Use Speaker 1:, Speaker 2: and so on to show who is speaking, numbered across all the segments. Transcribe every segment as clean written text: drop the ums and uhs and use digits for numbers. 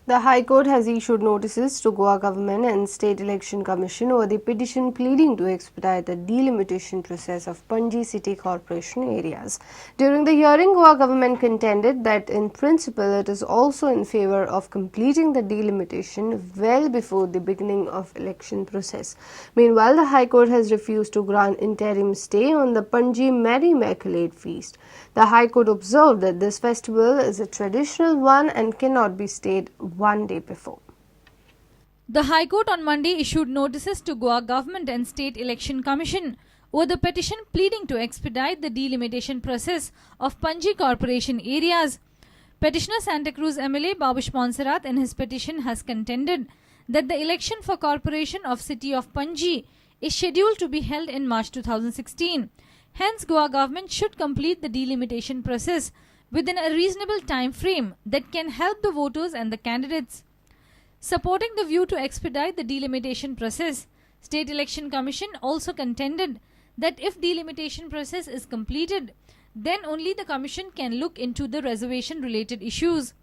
Speaker 1: The High Court has issued notices to Goa Government and State Election Commission over the petition pleading to expedite the delimitation process of Panaji City Corporation areas. During the hearing, Goa Government contended that in principle it is also in favour of completing the delimitation well before the beginning of election process. Meanwhile, the High Court has refused to grant interim stay on the Panaji Mary Immaculate Feast. The High Court observed that this festival is a traditional one and cannot be stayed one day before.
Speaker 2: The High Court on Monday issued notices to Goa Government and State Election Commission over the petition pleading to expedite the delimitation process of Panaji Corporation areas. Petitioner Santa Cruz MLA Babush Monserrat in his petition has contended that the election for Corporation of City of Panaji is scheduled to be held in March 2016. Hence, Goa Government should complete the delimitation process within a reasonable time frame that can help the voters and the candidates. Supporting the view to expedite the delimitation process, State Election Commission also contended that if delimitation process is completed, then only the Commission can look into the reservation-related issues.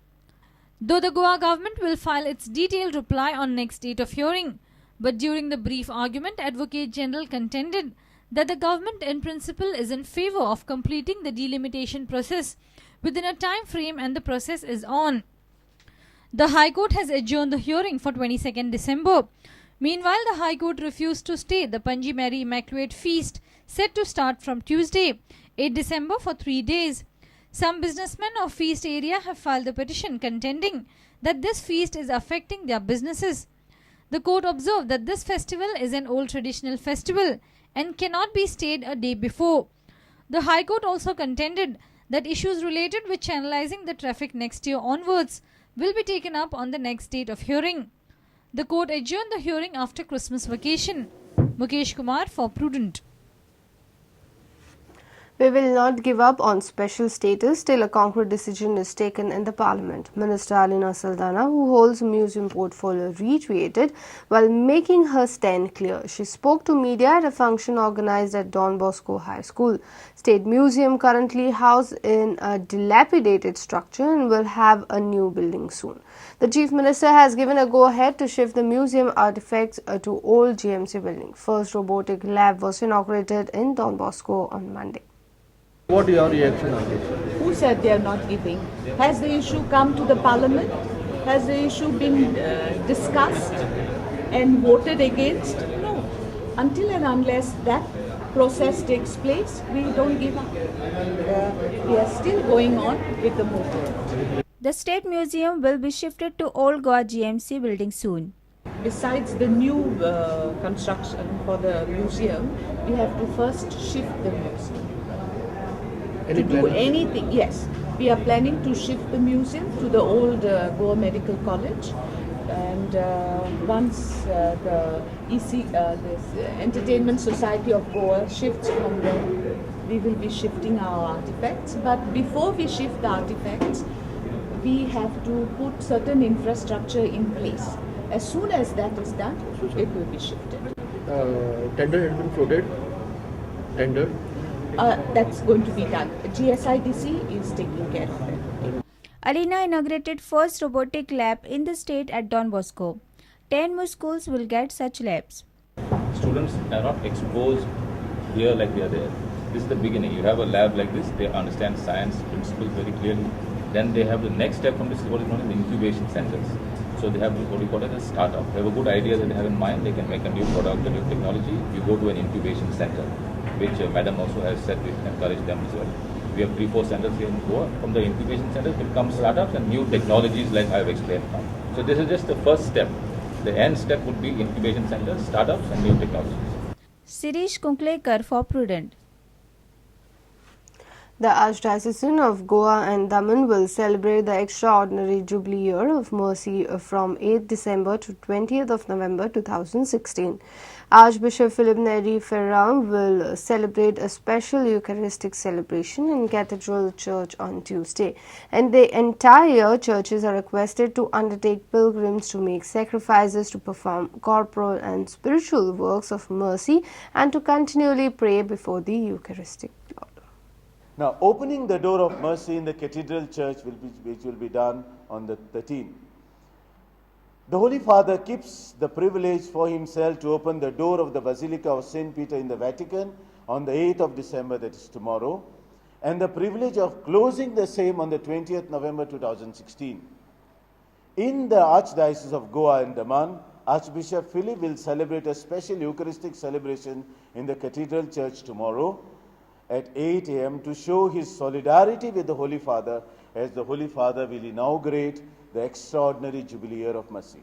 Speaker 2: Though the Goa Government will file its detailed reply on next date of hearing, but during the brief argument, Advocate General contended that the government in principle is in favour of completing the delimitation process within a time frame and the process is on. The High Court has adjourned the hearing for 22nd December. Meanwhile, the High Court refused to stay the Panaji Mary Immaculate Feast set to start from Tuesday, 8 December for 3 days. Some businessmen of feast area have filed a petition contending that this feast is affecting their businesses. The court observed that this festival is an old traditional festival and cannot be stayed a day before. The High Court also contended that issues related with channelizing the traffic next year onwards will be taken up on the next date of hearing. The court adjourned the hearing after Christmas vacation. Mukesh Kumar for Prudent.
Speaker 1: We will not give up on special status till a concrete decision is taken in the Parliament, Minister Alina Saldana, who holds a museum portfolio, reiterated while making her stand clear. She spoke to media at a function organized at Don Bosco High School. State Museum currently housed in a dilapidated structure and will have a new building soon. The Chief Minister has given a go-ahead to shift the museum artifacts to old GMC building. First robotic lab was inaugurated in Don Bosco on Monday.
Speaker 3: What is your reaction on this?
Speaker 4: Who said they are not giving? Has the issue come to the Parliament? Has the issue been discussed and voted against? No. Until and unless that process takes place, we don't give up. We are still going on with the movement.
Speaker 5: The State Museum will be shifted to Old Goa GMC building soon.
Speaker 4: Besides the new construction for the museum, we have to first shift the museum. To do anything, yes. We are planning to shift the museum to the old Goa Medical College, and once the this Entertainment Society of Goa shifts from there, we will be shifting our artifacts. But before we shift the artifacts, we have to put certain infrastructure in place. As soon as that is done, it will be shifted.
Speaker 3: Tender has been floated. Tender.
Speaker 4: That's going to be done. GSIDC is taking care of it.
Speaker 5: Alina inaugurated first robotic lab in the state at Don Bosco. 10 more schools will get such labs.
Speaker 6: Students are not exposed here like they are there. This is the beginning. You have a lab like this, they understand science principles very clearly. Then they have the next step from this is what is known as incubation centers. So they have what we call it a startup. They have a good idea that they have in mind, they can make a new product, a new technology. You go to an incubation center, which Madam also has said we encourage them as well. We have 3-4 centers here in Goa. From the incubation centers will come startups and new technologies like I have explained now. So this is just the first step. The end step would be incubation centers, startups and new technologies.
Speaker 5: Sirish Kunklekar for Prudent.
Speaker 1: The Archdiocesan of Goa and Daman will celebrate the extraordinary Jubilee Year of Mercy from 8th December to 20th of November 2016. Archbishop Philip Neri Ferram will celebrate a special Eucharistic celebration in Cathedral Church on Tuesday, and the entire churches are requested to undertake pilgrims to make sacrifices, to perform corporal and spiritual works of mercy, and to continually pray before the Eucharistic Lord.
Speaker 7: Now, opening the door of mercy in the Cathedral Church which will be done on the 13th. The Holy Father keeps the privilege for himself to open the door of the Basilica of St. Peter in the Vatican on the 8th of December, that is tomorrow, and the privilege of closing the same on the 20th November 2016. In the Archdiocese of Goa and Daman, Archbishop Philip will celebrate a special Eucharistic celebration in the Cathedral Church tomorrow at 8 a.m. to show his solidarity with the Holy Father, as the Holy Father will inaugurate the extraordinary Jubilee year of mercy.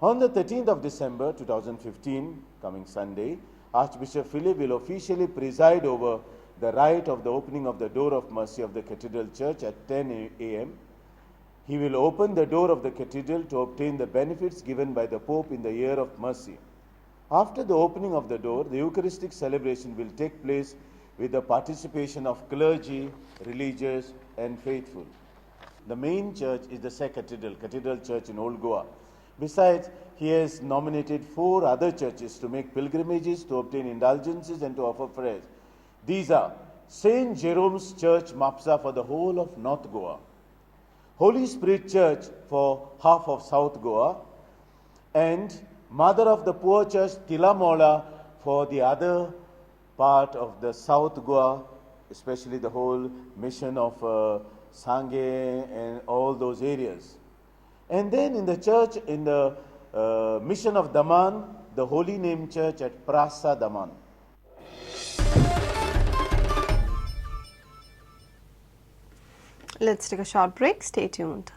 Speaker 7: On the 13th of December 2015, coming Sunday, Archbishop Philip will officially preside over the rite of the opening of the door of mercy of the Cathedral Church at 10 a.m. He will open the door of the cathedral to obtain the benefits given by the Pope in the year of mercy. After the opening of the door, the Eucharistic celebration will take place with the participation of clergy, religious and faithful. The main church is the Cathedral Church in Old Goa. Besides, he has nominated 4 other churches to make pilgrimages, to obtain indulgences and to offer prayers. These are St. Jerome's Church, Mapsa, for the whole of North Goa, Holy Spirit Church for half of South Goa, and Mother of the Poor Church, Tilamola, for the other part of the South Goa, especially the whole mission of Sangye and all those areas. And then in the church, in the mission of Daman, the Holy Name Church at Prasa, Daman.
Speaker 1: Let's take a short break. Stay tuned.